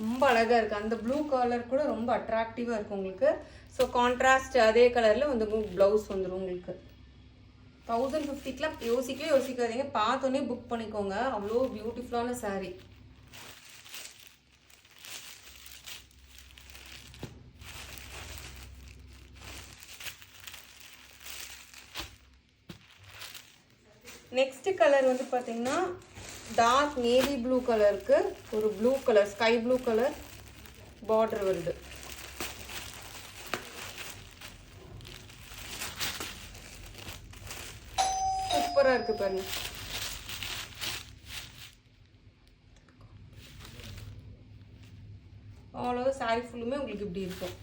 ரொம்ப அழகாக இருக்குது. அந்த ப்ளூ கலர் கூட ரொம்ப அட்ராக்டிவாக இருக்கும் உங்களுக்கு. ஸோ கான்ட்ராஸ்ட் அதே கலரில் வந்து ப்ளவுஸ் வந்துடும் உங்களுக்கு. 1050க்குலாம் யோசிக்காதீங்க, பார்த்தோன்னே புக் பண்ணிக்கோங்க. அவ்வளோ பியூட்டிஃபுல்லான சாரீ. நெக்ஸ்ட் கலர் வந்து பார்த்தீங்கன்னா டார்க் நேவி ப்ளூ கலருக்கு ஒரு blue colour, sky blue colour border வருது. சூப்பராக இருக்குது பாருங்க. அவ்வளோ சாரி ஃபுல்லுமே உங்களுக்கு இப்படி இருக்கும்.